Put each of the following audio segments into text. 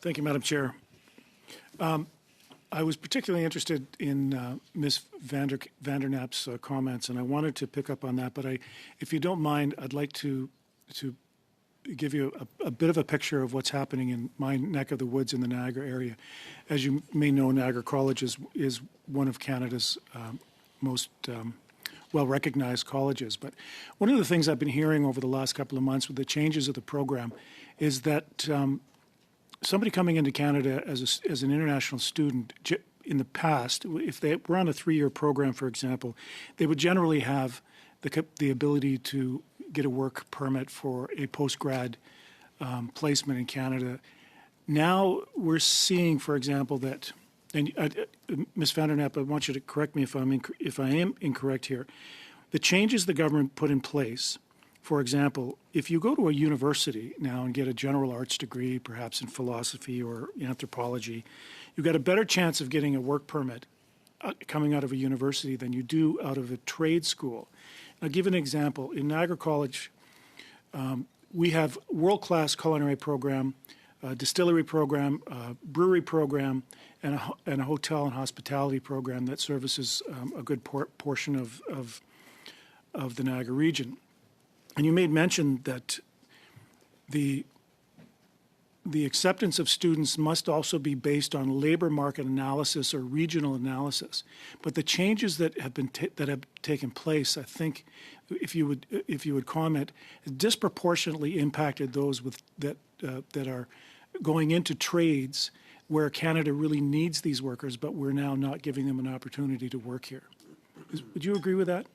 Thank you, Madam Chair. I was particularly interested in Ms. Vandernap's comments, and I wanted to pick up on that. But if you don't mind, I'd like to give you a bit of a picture of what's happening in my neck of the woods in the Niagara area. As you may know, Niagara College is one of Canada's most well-recognized colleges. But one of the things I've been hearing over the last couple of months with the changes of the program is that somebody coming into Canada as an international student in the past, if they were on a 3-year program, for example, they would generally have the ability to get a work permit for a post-grad placement in Canada. Now we're seeing, for example, that, and Ms. Vandernap, I want you to correct me if I am incorrect here. The changes the government put in place, for example, if you go to a university now and get a general arts degree, perhaps in philosophy or anthropology, you've got a better chance of getting a work permit coming out of a university than you do out of a trade school. I'll give an example. In Niagara College, we have world-class culinary program, distillery program, brewery program, and a hotel and hospitality program that services a good portion of the Niagara region. And you made mention that the acceptance of students must also be based on labor market analysis or regional analysis. But the changes that have taken place, I think, if you would comment, disproportionately impacted those that are going into trades where Canada really needs these workers, but we're now not giving them an opportunity to work here. Would you agree with that?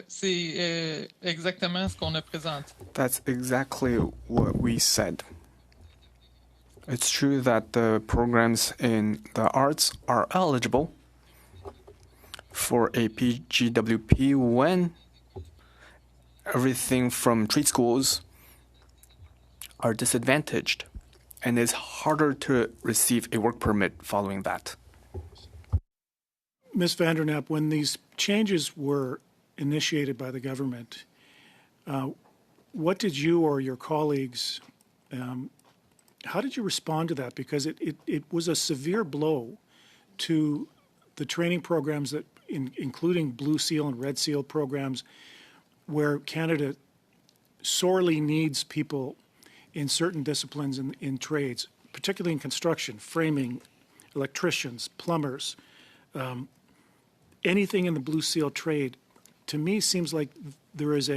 C'est exactement ce qu'on a présenté. That's exactly what we said. It's true that the programs in the arts are eligible for a PGWP when everything from trade schools are disadvantaged, and it's harder to receive a work permit following that. Ms. Vandernap, when these changes were initiated by the government, what did you or your colleagues, how did you respond to that? Because it was a severe blow to the training programs that, including Blue Seal and Red Seal programs, where Canada sorely needs people in certain disciplines in trades, particularly in construction, framing, electricians, plumbers, anything in the Blue Seal trade. To me, seems like there is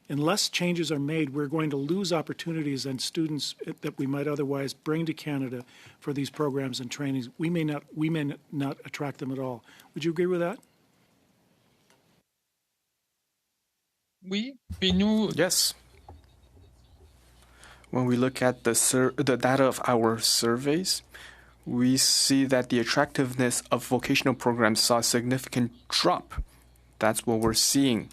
unless changes are made, we're going to lose opportunities and students that we might otherwise bring to Canada for these programs and trainings. We may not attract them at all. Would you agree with that? Oui, puis nous. Yes. When we look at the data of our surveys, we see that the attractiveness of vocational programs saw a significant drop. That's what we're seeing.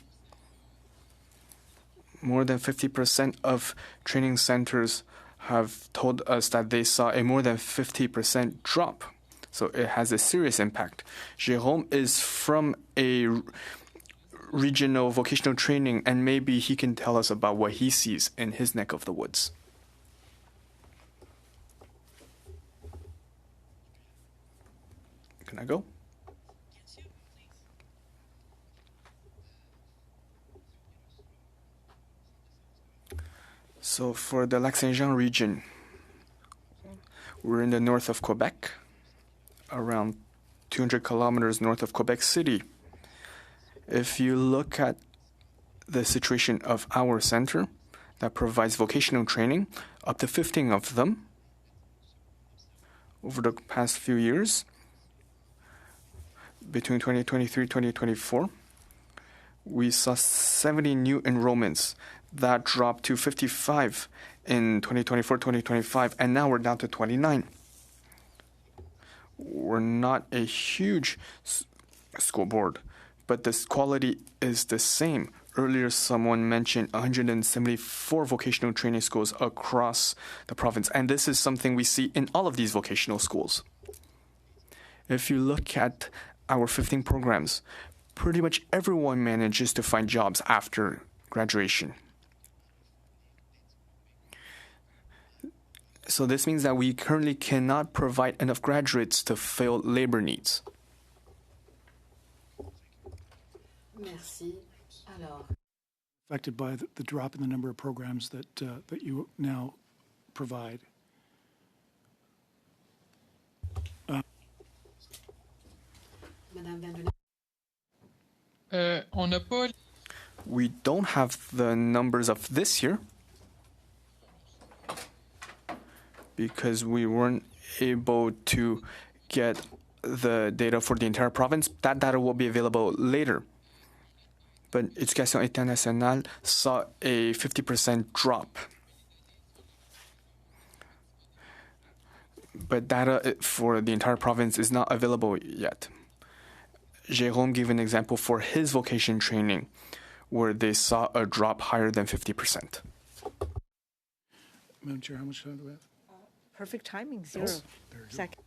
More than 50% of training centers have told us that they saw a more than 50% drop. So it has a serious impact. Jérôme is from a regional vocational training, and maybe he can tell us about what he sees in his neck of the woods. Can I go? So for the Lac-Saint-Jean region, we're in the north of Quebec, around 200 kilometers north of Quebec City. If you look at the situation of our center that provides vocational training, up to 15 of them over the past few years, between 2023-2024, we saw 70 new enrollments. That dropped to 55 in 2024-2025, and now we're down to 29. We're not a huge school board, but this quality is the same. Earlier, someone mentioned 174 vocational training schools across the province, and this is something we see in all of these vocational schools. If you look at our 15 programs, pretty much everyone manages to find jobs after graduation. So this means that we currently cannot provide enough graduates to fill labor needs. Merci. Alors, Affected by the drop in the number of programs that you now provide. Madame Vandernaam. On n'a pas We don't have the numbers of this year because we weren't able to get the data for the entire province. That data will be available later. But Éducation Internationale saw a 50% drop. But data for the entire province is not available yet. Jérôme gave an example for his vocation training, where they saw a drop higher than 50%. Madam Chair, how much time do we have? Perfect timing, 0 seconds.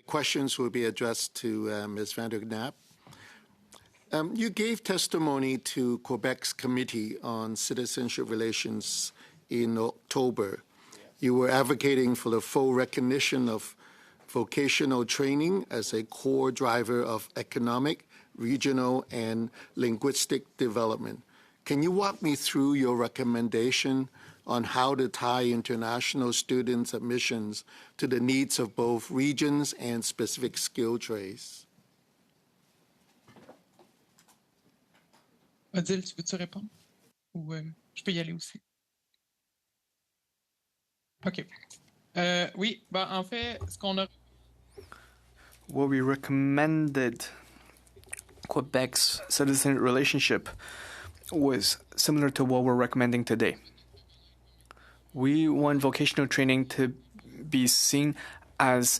Questions will be addressed to Ms. Vanderknaap. You gave testimony to Quebec's Committee on Citizenship Relations in October. You were advocating for the full recognition of vocational training as a core driver of economic, regional, and linguistic development. Can you walk me through your recommendation on how to tie international students' admissions to the needs of both regions and specific skill trades? Odile, tu veux-tu répondre? Ou je peux y aller aussi? OK. Oui, ben, en fait, ce qu'on a... What we recommended Quebec's citizen relationship was similar to what we're recommending today. We want vocational training to be seen as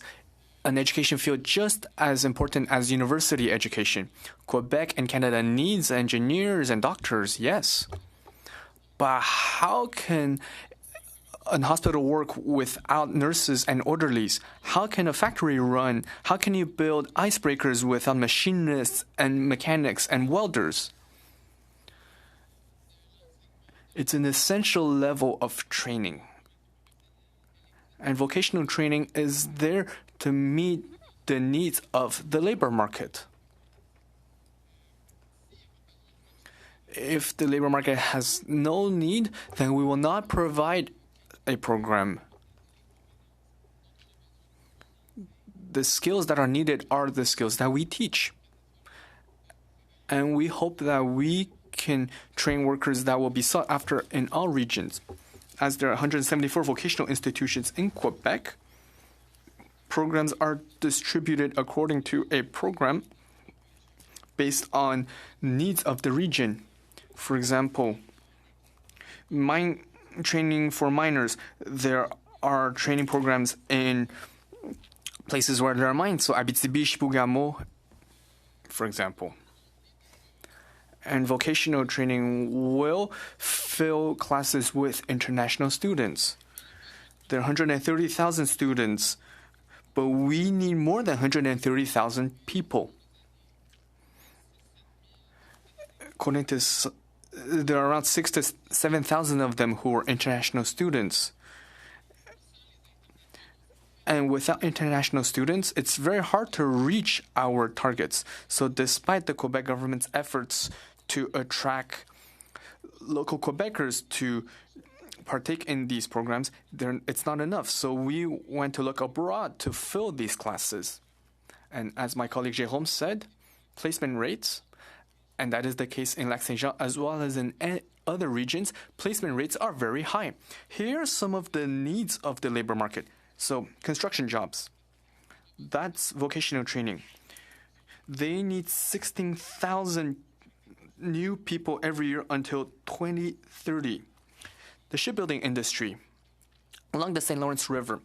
an education field just as important as university education. Quebec and Canada needs engineers and doctors, yes. But how can a hospital work without nurses and orderlies? How can a factory run? How can you build icebreakers without machinists and mechanics and welders? It's an essential level of training. And vocational training is there to meet the needs of the labor market. If the labor market has no need, then we will not provide a program. The skills that are needed are the skills that we teach. And we hope that we can train workers that will be sought after in all regions. As there are 174 vocational institutions in Quebec, programs are distributed according to a program based on needs of the region. For example, mine training for miners, there are training programs in places where there are mines, so Abitibi, Chibougamau, for example. And vocational training will fill classes with international students. There are 130,000 students, but we need more than 130,000 people. According to there are around 6,000 to 7,000 of them who are international students. And without international students, it's very hard to reach our targets. So despite the Quebec government's efforts to attract local Quebecers to partake in these programs, it's not enough. So we went to look abroad to fill these classes. And as my colleague Jérôme said, placement rates, and that is the case in Lac-Saint-Jean as well as in other regions, placement rates are very high. Here are some of the needs of the labor market. So construction jobs, that's vocational training. They need 16,000 new people every year until 2030. The shipbuilding industry, along the St. Lawrence River,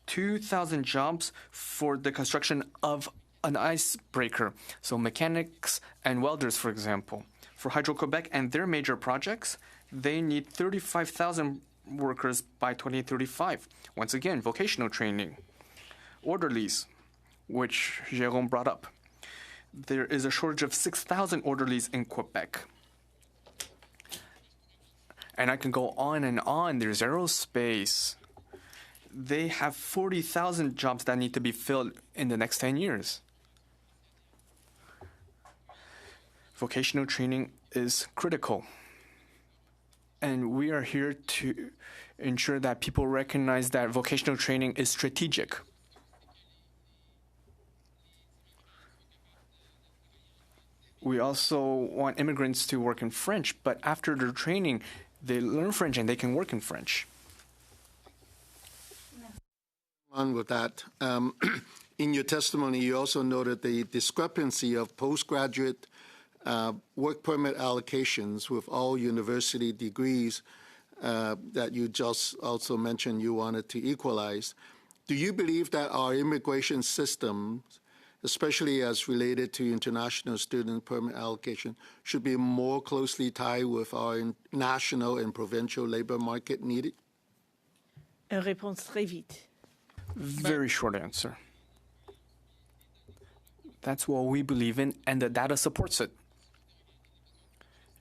2,000 jobs for the construction of an icebreaker. So mechanics and welders, for example. For Hydro-Quebec and their major projects, they need 35,000 workers by 2035. Once again, vocational training. Orderlies, which Jérôme brought up. There is a shortage of 6,000 orderlies in Quebec. And I can go on and on. There's aerospace. they have 40,000 jobs that need to be filled in the next 10 years. Vocational training is critical. And we are here to ensure that people recognize that vocational training is strategic. We also want immigrants to work in French, but after their training, they learn French and they can work in French. On with that, in your testimony, you also noted the discrepancy of postgraduate work permit allocations with all university degrees that you just also mentioned you wanted to equalize. Do you believe that our immigration system, especially as related to international student permit allocation, should be more closely tied with our national and provincial labor market needed? Une réponse très vite. Very short answer. That's what we believe in, and the data supports it.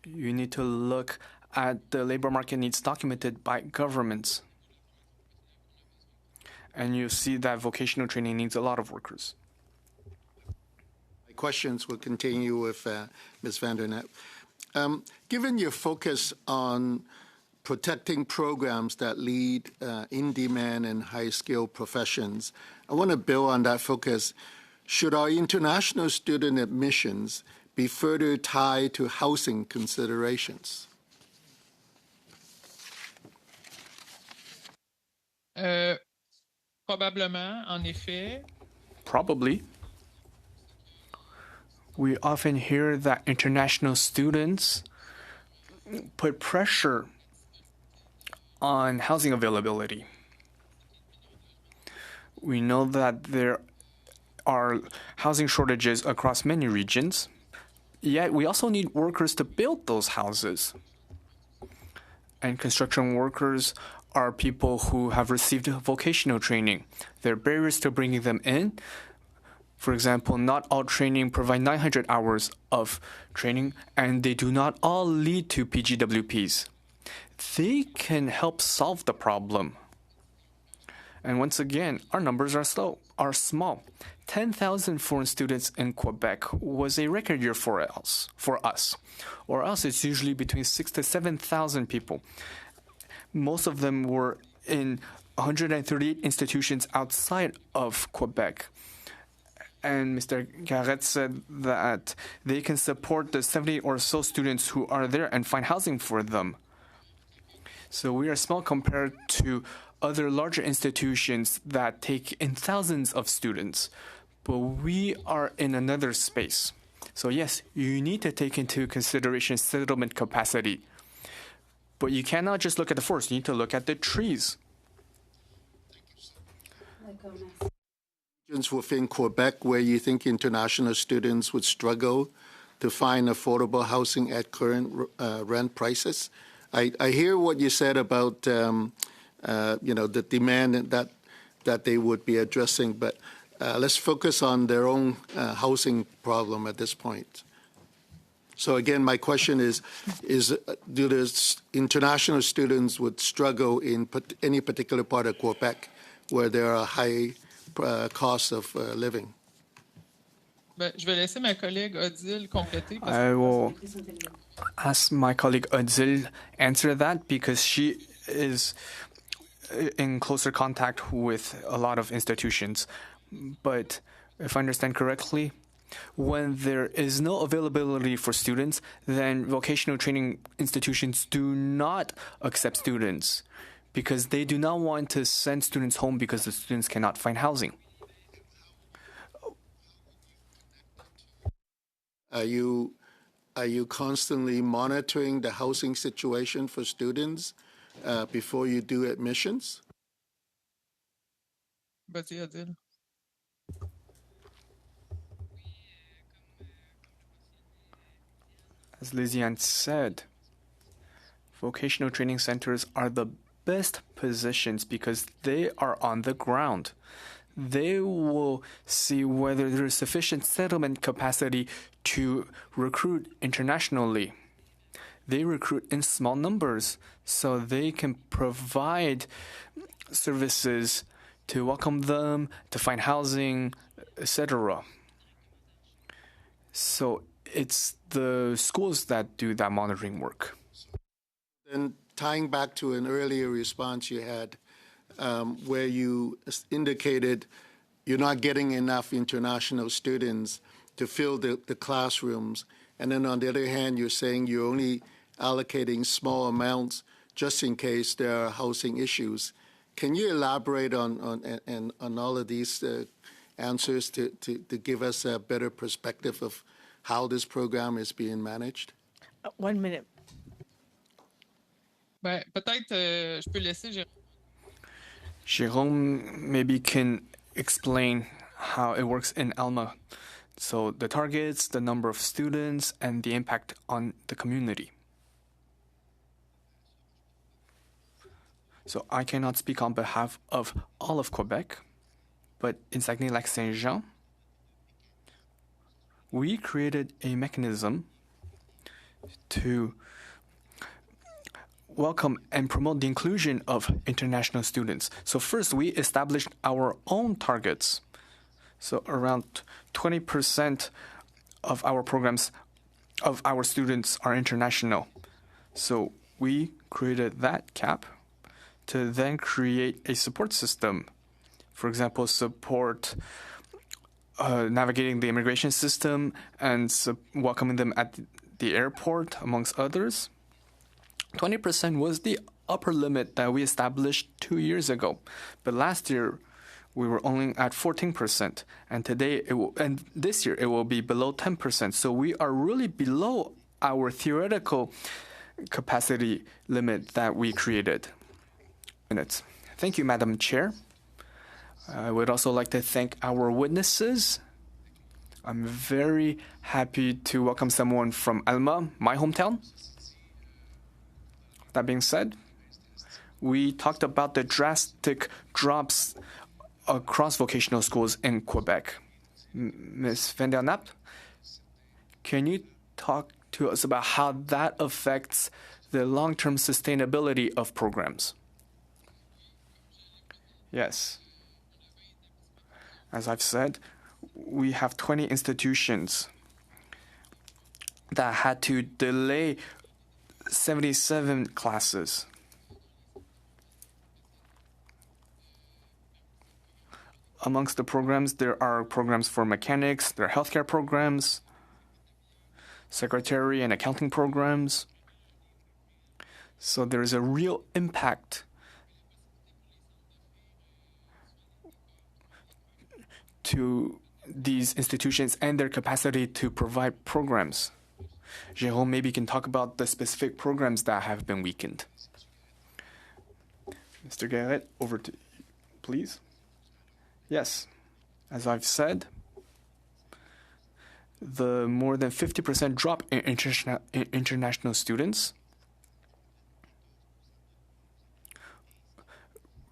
You need to look at the labor market needs documented by governments. And you see that vocational training needs a lot of workers. My questions will continue with Ms. Vandernet. Given your focus on protecting programs that lead in-demand and high-skilled professions, I want to build on that focus. Should our international student admissions be further tied to housing considerations? Probablement, en effet. Probably. We often hear that international students put pressure on housing availability. We know that there are housing shortages across many regions, yet we also need workers to build those houses. And construction workers are people who have received vocational training. There are barriers to bringing them in. For example, not all training provide 900 hours of training, and they do not all lead to PGWPs. They can help solve the problem. And once again, our numbers are small. 10,000 foreign students in Quebec was a record year for us. Or else it's usually between 6,000 to 7,000 people. Most of them were in 138 institutions outside of Quebec. And Mr. Garrett said that they can support the 70 or so students who are there and find housing for them. So we are small compared to other larger institutions that take in thousands of students. But we are in another space. So yes, you need to take into consideration settlement capacity. But you cannot just look at the forest, you need to look at the trees. Regions within Quebec where you think international students would struggle to find affordable housing at current rent prices? I hear what you said about the demand that they would be addressing, but let's focus on their own housing problem at this point. So again, my question is do the international students would struggle in any particular part of Quebec where there are high costs of living? Je vais laisser ma collègue Odile compléter. I will ask my colleague Odile answer that because she is in closer contact with a lot of institutions. But if I understand correctly, when there is no availability for students, then vocational training institutions do not accept students because they do not want to send students home because the students cannot find housing. Are you constantly monitoring the housing situation for students before you do admissions? Vas-y, Odile. As Lysiane said, vocational training centers are the best positions because they are on the ground. They will see whether there is sufficient settlement capacity to recruit internationally. they recruit in small numbers so they can provide services to welcome them, to find housing, etc. So it's the schools that do that monitoring work. And tying back to an earlier response you had, where you indicated you're not getting enough international students to fill the classrooms. And then on the other hand, you're saying you're only allocating small amounts just in case there are housing issues. Can you elaborate on all of these answers to give us a better perspective of how this program is being managed? 1 minute. Ben, peut-être je peux laisser Jérôme maybe can explain how it works in Alma. So the targets, the number of students, and the impact on the community. So I cannot speak on behalf of all of Quebec, but in Saguenay-Lac-Saint-Jean, we created a mechanism to welcome and promote the inclusion of international students. So first, we established our own targets. So around 20% of our programs, of our students are international. So we created that cap to then create a support system. For example, support navigating the immigration system and welcoming them at the airport, amongst others. 20% was the upper limit that we established 2 years ago. But last year, we were only at 14%. And this year, it will be below 10%. So we are really below our theoretical capacity limit that we created. Thank you, Madam Chair. I would also like to thank our witnesses. I'm very happy to welcome someone from Alma, my hometown. That being said, we talked about the drastic drops across vocational schools in Quebec. Ms. Vandernapt, can you talk to us about how that affects the long-term sustainability of programs? Yes. As I've said, we have 20 institutions that had to delay 77 classes. Amongst the programs, there are programs for mechanics, there are healthcare programs, secretary and accounting programs. So there is a real impact to these institutions and their capacity to provide programs. Jérôme maybe can talk about the specific programs that have been weakened. Mr. Garrett, over to you, please. Yes, as I've said, the more than 50% drop in international students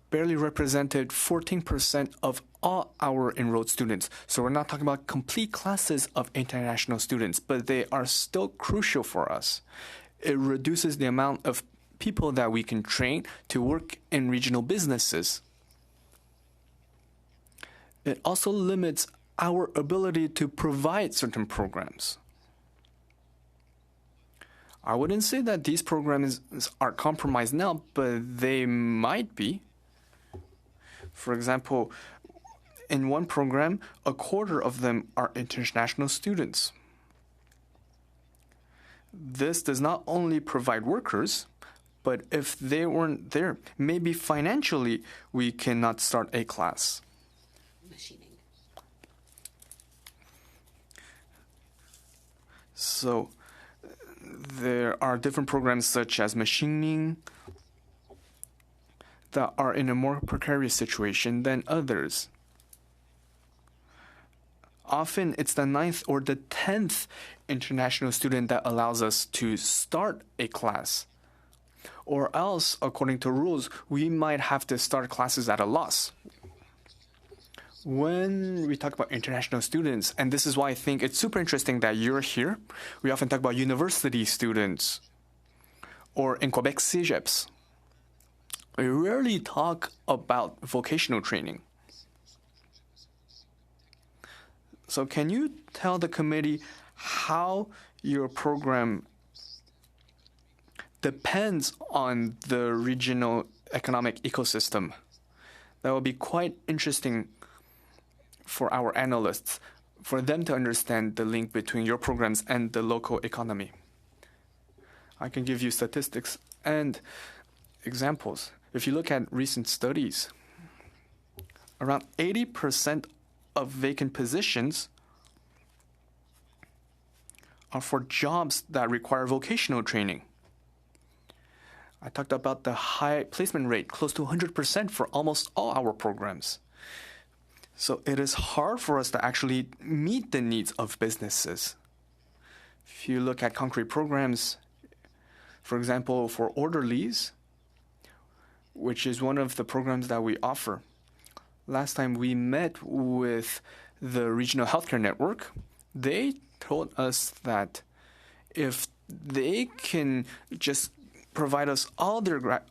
barely represented 14% of all our enrolled students. So we're not talking about complete classes of international students, but they are still crucial for us. It reduces the amount of people that we can train to work in regional businesses. It also limits our ability to provide certain programs. I wouldn't say that these programs are compromised now, but they might be. For example, in one program, a quarter of them are international students. This does not only provide workers, but if they weren't there, maybe financially we cannot start a class. Machining. So there are different programs such as machining that are in a more precarious situation than others. Often it's the 9th or the 10th international student that allows us to start a class. Or else, according to rules, we might have to start classes at a loss. When we talk about international students, and this is why I think it's super interesting that you're here, we often talk about university students. or in Quebec CEGEPs, we rarely talk about vocational training. So can you tell the committee how your program depends on the regional economic ecosystem? That will be quite interesting for our analysts, for them to understand the link between your programs and the local economy. I can give you statistics and examples. If you look at recent studies, around 80% of vacant positions are for jobs that require vocational training. I talked about the high placement rate, close to 100% for almost all our programs. So it is hard for us to actually meet the needs of businesses. If you look at concrete programs, for example, for orderlies, which is one of the programs that we offer. Last time we met with the regional healthcare network, they told us that if they can just provide us all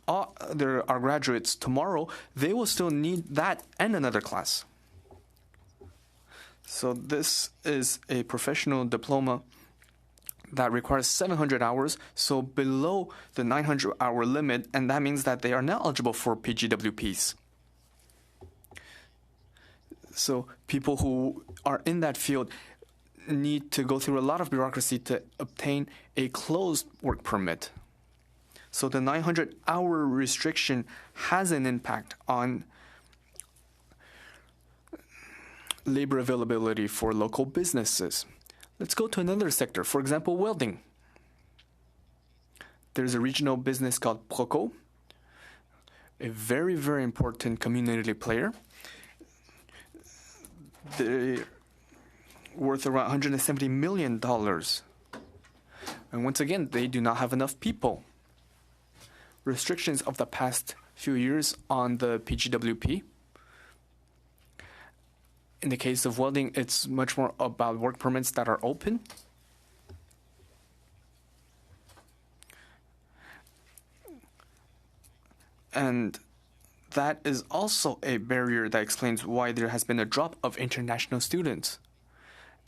our graduates tomorrow, they will still need that and another class. So this is a professional diploma that requires 700 hours, so below the 900-hour limit, and that means that they are not eligible for PGWPs. So people who are in that field need to go through a lot of bureaucracy to obtain a closed work permit. So the 900-hour restriction has an impact on labor availability for local businesses. Let's go to another sector, for example, welding. There's a regional business called Proco, a very, very important community player. They're worth around $170 million. And once again, they do not have enough people. Restrictions of the past few years on the PGWP. In the case of welding, it's much more about work permits that are open. And that is also a barrier that explains why there has been a drop of international students.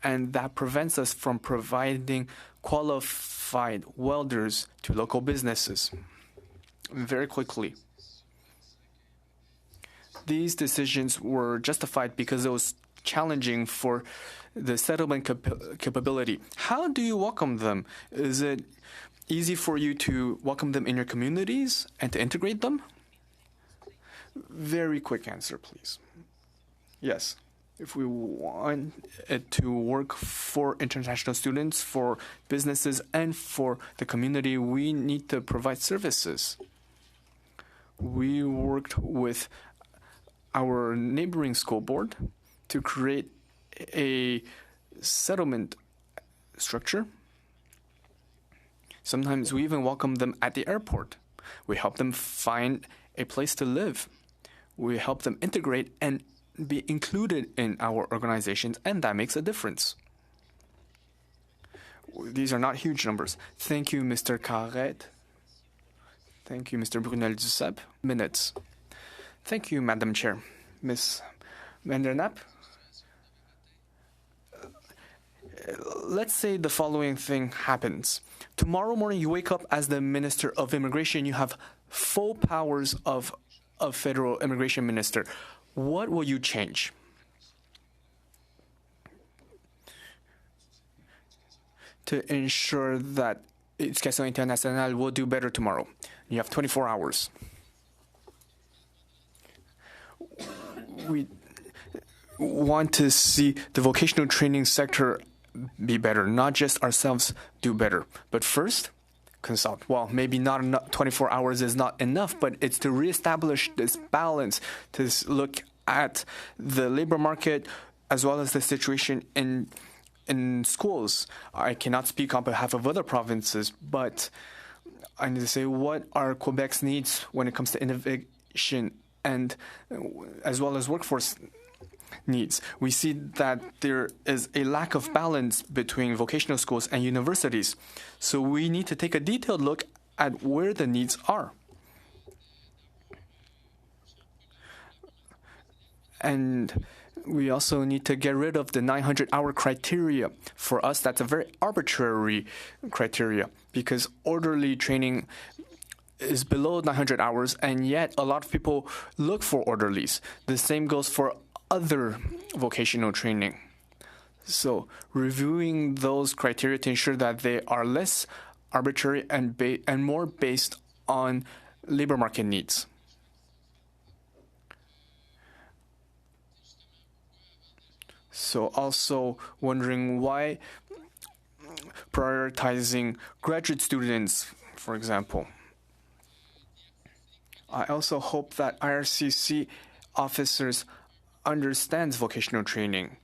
And that prevents us from providing qualified welders to local businesses. Very quickly. These decisions were justified because it was challenging for the settlement capability. How do you welcome them? Is it easy for you to welcome them in your communities and to integrate them? Very quick answer, please. Yes. If we want it to work for international students, for businesses, and for the community, we need to provide services. We worked with our neighboring school board to create a settlement structure. Sometimes we even welcome them at the airport. We help them find a place to live. We help them integrate and be included in our organizations, and that makes a difference. These are not huge numbers. Thank you, Mr. Carret. Thank you, Mr. Brunel-Duceppe. Minutes. Thank you, Madam Chair. Ms. Vanderknapp, let's say the following thing happens. Tomorrow morning, you wake up as the Minister of Immigration. You have full powers of Federal Immigration Minister. What will you change? To ensure that Éducation Internationale will do better tomorrow. You have 24 hours. We want to see the vocational training sector be better, not just ourselves do better. But first, consult. Well, maybe not enough, 24 hours is not enough, but it's to reestablish this balance, to look at the labor market as well as the situation in schools. I cannot speak on behalf of other provinces, but I need to say what are Quebec's needs when it comes to innovation and as well as workforce needs. We see that there is a lack of balance between vocational schools and universities. So we need to take a detailed look at where the needs are. And we also need to get rid of the 900-hour criteria. For us, that's a very arbitrary criteria because orderly training is below 900 hours, and yet a lot of people look for orderlies. The same goes for other vocational training. So reviewing those criteria to ensure that they are less arbitrary and more based on labor market needs. So also wondering why prioritizing graduate students, for example. I also hope that IRCC officers understands vocational training.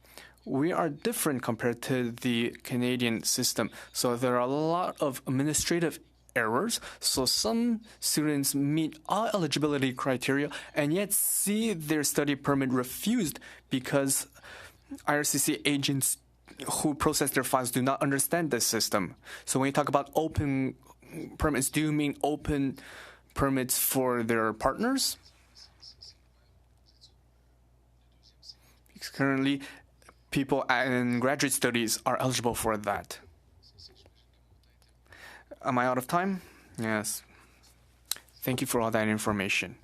We are different compared to the Canadian system, so there are a lot of administrative errors. So some students meet all eligibility criteria and yet see their study permit refused because IRCC agents who process their files do not understand this system. So when you talk about open permits, do you mean open permits for their partners? Because currently, people in graduate studies are eligible for that. Am I out of time? Yes. Thank you for all that information.